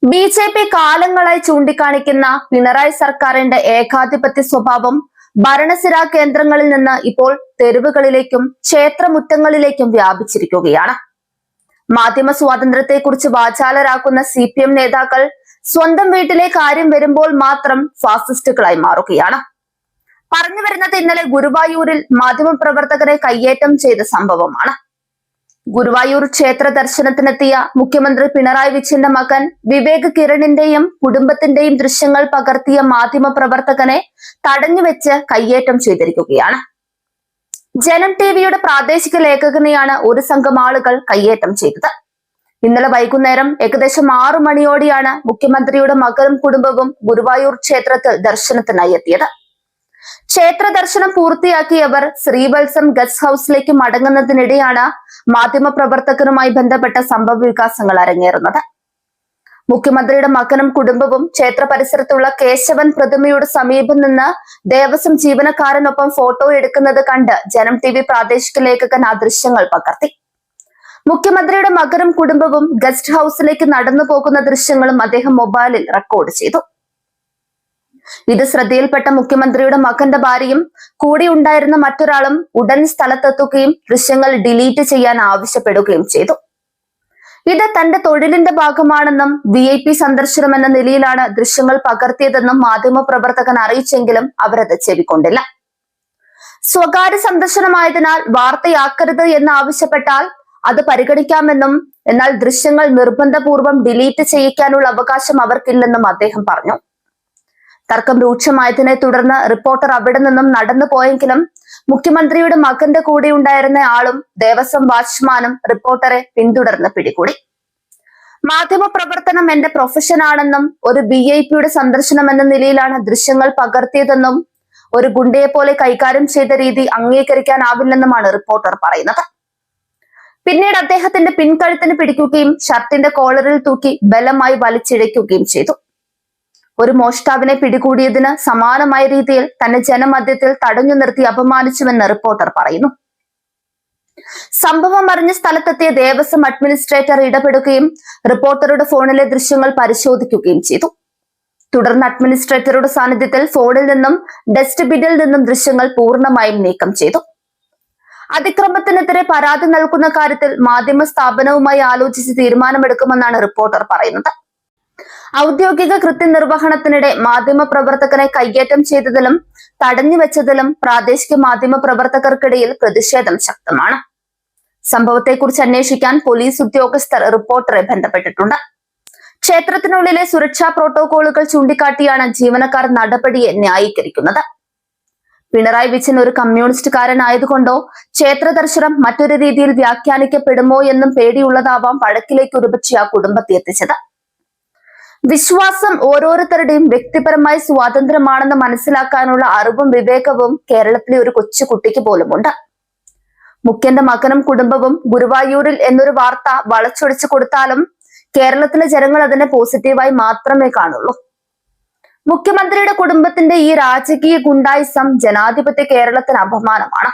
BJP കാലങ്ങളായി ചൂണ്ടിക്കാണിക്കുന്ന പിണറായി സർക്കാരിന്റെ ഏകാധിപത്യ സ്വഭാവം ഭരണസിരാ കേന്ദ്രങ്ങളിൽ നിന്ന് ഇപ്പോൾ തെരുവുകളിലേക്കും ക്ഷേത്രമുറ്റങ്ങളിലേക്കും വ്യാപിച്ചിരിക്കുകയാണ്. മാധ്യമ സ്വാതന്ത്ര്യത്തെക്കുറിച്ച് വാചാലരാക്കുന്ന CPM നേതാക്കൾ സ്വന്തം വീട്ടിലെ കാര്യം വരുമ്പോൾ മാത്രം ഫാസിസ്റ്റുകളായി മാറുകയാണ്. പറഞ്ഞു വരുന്നത് ഇന്നലെ ഗുരുവായൂരിൽ മാധ്യമപ്രവർത്തകരെ കയ്യേറ്റം ചെയ്ത സംഭവമാണ്. ഗുരുവായൂർ ക്ഷേത്ര ദർശനത്തിനെത്തിയ മുഖ്യമന്ത്രി പിണറായി വിജയന്റെ മകൻ വിവേക് കിരണിന്റെയും കുടുംബത്തിന്റെയും ദൃശ്യങ്ങൾ പകർത്തിയ മാധ്യമപ്രവർത്തകനെ തടഞ്ഞുവെച്ച് കയ്യേറ്റം ചെയ്തിരിക്കുകയാണ്. ജനം ടിവിയുടെ പ്രാദേശിക ലേഖകനെയാണ് ഒരു സംഘം ആളുകൾ കയ്യേറ്റം ചെയ്തത്. ഇന്നലെ വൈകുന്നേരം ഏകദേശം 6 മണിയോടെയാണ് മുഖ്യമന്ത്രിയുടെ മകനും കുടുംബവും ഗുരുവായൂർ ക്ഷേത്രത്തിൽ ദർശനത്തിനായി എത്തിയത്. ക്ഷേത്ര ദർശനം പൂർത്തിയാക്കിയവർ ശ്രീവത്സം ഗസ്റ്റ് ഹൌസിലേക്ക് മടങ്ങുന്നതിനിടെയാണ് മാധ്യമപ്രവർത്തകരുമായി ബന്ധപ്പെട്ട സംഭവ വികാസങ്ങൾ അരങ്ങേറുന്നത്. മുഖ്യമന്ത്രിയുടെ മകനും കുടുംബവും ക്ഷേത്ര പരിസരത്തുള്ള കേശവൻ പ്രതിമയുടെ സമീപം നിന്ന് ദേവസ്വം ജീവനക്കാരനൊപ്പം ഫോട്ടോ എടുക്കുന്നത് കണ്ട് ജനം TV പ്രാദേശിക ലേഖകൻ ആ ദൃശ്യങ്ങൾ പകർത്തി. മുഖ്യമന്ത്രിയുടെ മകനും കുടുംബവും ഗസ്റ്റ് ഹൌസിലേക്ക് നടന്നു പോകുന്ന ദൃശ്യങ്ങളും അദ്ദേഹം മൊബൈലിൽ റെക്കോർഡ് ചെയ്തു. ഇത് ശ്രദ്ധയിൽപ്പെട്ട മുഖ്യമന്ത്രിയുടെ മകന്റെ ഭാര്യയും കൂടെ ഉണ്ടായിരുന്ന മറ്റൊരാളും ഉടൻ സ്ഥലത്തെത്തുകയും ദൃശ്യങ്ങൾ ഡിലീറ്റ് ചെയ്യാൻ ആവശ്യപ്പെടുകയും ചെയ്തു. ഇത് തന്റെ തൊഴിലിന്റെ ഭാഗമാണെന്നും VIP സന്ദർശനം എന്ന നിലയിലാണ് ദൃശ്യങ്ങൾ പകർത്തിയതെന്നും മാധ്യമപ്രവർത്തകൻ അറിയിച്ചെങ്കിലും അവരത് ചെവിക്കൊണ്ടില്ല. സ്വകാര്യ സന്ദർശനമായതിനാൽ വാർത്തയാക്കരുത് എന്ന് ആവശ്യപ്പെട്ടാൽ അത് പരിഗണിക്കാമെന്നും എന്നാൽ ദൃശ്യങ്ങൾ നിർബന്ധപൂർവം ഡിലീറ്റ് ചെയ്യിക്കാനുള്ള അവകാശം അവർക്കില്ലെന്നും അദ്ദേഹം പറഞ്ഞു. തർക്കം രൂക്ഷമായതിനെ തുടർന്ന് റിപ്പോർട്ടർ അവിടെ നിന്നും നടന്നു പോയെങ്കിലും മുഖ്യമന്ത്രിയുടെ മകന്റെ കൂടെ ഉണ്ടായിരുന്ന ആളും ദേവസ്വം വാച്ച്മാനും റിപ്പോർട്ടറെ പിന്തുടർന്ന് പിടികൂടി. മാധ്യമപ്രവർത്തനം എന്റെ പ്രൊഫഷനാണെന്നും ഒരു VIP സന്ദർശനം എന്ന നിലയിലാണ് ദൃശ്യങ്ങൾ പകർത്തിയതെന്നും ഒരു ഗുണ്ടയെ പോലെ കൈകാര്യം ചെയ്ത രീതി അംഗീകരിക്കാനാവില്ലെന്നുമാണ് റിപ്പോർട്ടർ പറയുന്നത്. പിന്നീട് അദ്ദേഹത്തിന്റെ പിൻകഴുത്തിന് പിടിക്കുകയും ഷർട്ടിന്റെ കോളറിൽ തൂക്കി ബലമായി വലിച്ചിഴയ്ക്കുകയും ചെയ്തു. ഒരു മോഷ്ടാവിനെ പിടികൂടിയതിന് സമാനമായ രീതിയിൽ തന്നെ ജനമധ്യത്തിൽ തടഞ്ഞു നിർത്തി അപമാനിച്ചുവെന്ന് റിപ്പോർട്ടർ പറയുന്നു. സംഭവം അറിഞ്ഞ സ്ഥലത്തെത്തിയ ദേവസ്വം അഡ്മിനിസ്ട്രേറ്റർ ഇടപെടുകയും റിപ്പോർട്ടറുടെ ഫോണിലെ ദൃശ്യങ്ങൾ പരിശോധിക്കുകയും ചെയ്തു. തുടർന്ന് അഡ്മിനിസ്ട്രേറ്ററുടെ സാന്നിധ്യത്തിൽ ഫോണിൽ നിന്നും ഡസ്റ്റ്ബിന്നിൽ നിന്നും ദൃശ്യങ്ങൾ പൂർണ്ണമായും നീക്കം ചെയ്തു. അതിക്രമത്തിനെതിരെ പരാതി നൽകുന്ന കാര്യത്തിൽ മാധ്യമ സ്ഥാപനവുമായി ആലോചിച്ച് തീരുമാനമെടുക്കുമെന്നാണ് റിപ്പോർട്ടർ പറയുന്നത്. ഔദ്യോഗിക കൃത്യനിർവഹണത്തിനിടെ മാധ്യമപ്രവർത്തകനെ കയ്യേറ്റം ചെയ്തതിലും തടഞ്ഞുവെച്ചതിലും പ്രാദേശിക മാധ്യമ പ്രവർത്തകർക്കിടയിൽ പ്രതിഷേധം ശക്തമാണ്. സംഭവത്തെക്കുറിച്ച് അന്വേഷിക്കാൻ പോലീസ് ഉദ്യോഗസ്ഥർ റിപ്പോർട്ടറെ ബന്ധപ്പെട്ടിട്ടുണ്ട്. ക്ഷേത്രത്തിനുള്ളിലെ സുരക്ഷാ പ്രോട്ടോകോളുകൾ ചൂണ്ടിക്കാട്ടിയാണ് ജീവനക്കാർ നടപടിയെ ന്യായീകരിക്കുന്നത്. പിണറായി വിജയൻ ഒരു കമ്മ്യൂണിസ്റ്റുകാരനായതുകൊണ്ടോ ക്ഷേത്ര ദർശനം മറ്റൊരു രീതിയിൽ വ്യാഖ്യാനിക്കപ്പെടുമോ എന്നും പേടിയുള്ളതാവാം വഴക്കിലേക്ക് ഒരുപക്ഷെ ആ കുടുംബത്തെ എത്തിച്ചത്. വിശ്വാസം ഓരോരുത്തരുടെയും വ്യക്തിപരമായ സ്വാതന്ത്ര്യമാണെന്ന് മനസ്സിലാക്കാനുള്ള അറിവും വിവേകവും കേരളത്തിലെ ഒരു കൊച്ചുകുട്ടിക്ക് പോലുമുണ്ട്. മുഖ്യന്റെ മകനും കുടുംബവും ഗുരുവായൂരിൽ എന്നൊരു വാർത്ത വളച്ചൊടിച്ചു കൊടുത്താലും കേരളത്തിലെ ജനങ്ങൾ അതിനെ പോസിറ്റീവായി മാത്രമേ കാണുള്ളൂ. മുഖ്യമന്ത്രിയുടെ കുടുംബത്തിന്റെ ഈ രാജകീയ ഗുണ്ടായിസം ജനാധിപത്യ കേരളത്തിന് അപമാനമാണ്.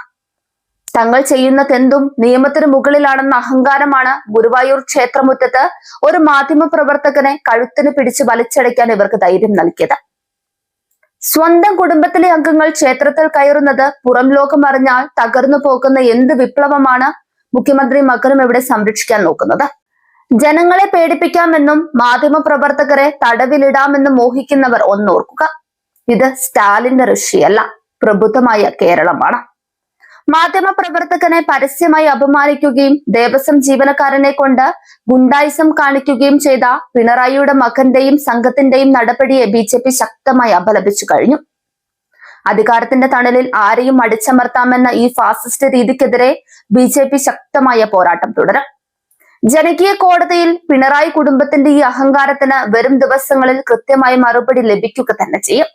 തങ്ങൾ ചെയ്യുന്നതെന്തും നിയമത്തിന് മുകളിലാണെന്ന അഹങ്കാരമാണ് ഗുരുവായൂർ ക്ഷേത്രമുറ്റത്ത് ഒരു മാധ്യമ പ്രവർത്തകനെ കഴുത്തിന് പിടിച്ച് വലിച്ചടയ്ക്കാൻ ഇവർക്ക് ധൈര്യം നൽകിയത്. സ്വന്തം കുടുംബത്തിലെ അംഗങ്ങൾ ക്ഷേത്രത്തിൽ കയറുന്നത് പുറം ലോകം അറിഞ്ഞാൽ തകർന്നു പോകുന്ന എന്ത് വിപ്ലവമാണ് മുഖ്യമന്ത്രി മകനും ഇവിടെ സംരക്ഷിക്കാൻ നോക്കുന്നത്? ജനങ്ങളെ പേടിപ്പിക്കാമെന്നും മാധ്യമ പ്രവർത്തകരെ തടവിലിടാമെന്നും മോഹിക്കുന്നവർ ഒന്നോർക്കുക, ഇത് സ്റ്റാലിന്റെ റഷ്യയല്ല, പ്രബുദ്ധമായ കേരളമാണ്. മാധ്യമ പ്രവർത്തകനെ പരസ്യമായി അപമാനിക്കുകയും ദേവസ്വം ജീവനക്കാരനെ കൊണ്ട് ഗുണ്ടായിസം കാണിക്കുകയും ചെയ്ത പിണറായിയുടെ മകന്റെയും സംഘത്തിന്റെയും നടപടിയെ BJP ശക്തമായി അപലപിച്ചു കഴിഞ്ഞു. അധികാരത്തിന്റെ തണലിൽ ആരെയും അടിച്ചമർത്താമെന്ന ഈ ഫാസിസ്റ്റ് രീതിക്കെതിരെ BJP ശക്തമായ പോരാട്ടം തുടരും. ജനകീയ കോടതിയിൽ പിണറായി കുടുംബത്തിന്റെ ഈ അഹങ്കാരത്തിന് വരും ദിവസങ്ങളിൽ കൃത്യമായി മറുപടി ലഭിക്കുക തന്നെ ചെയ്യും.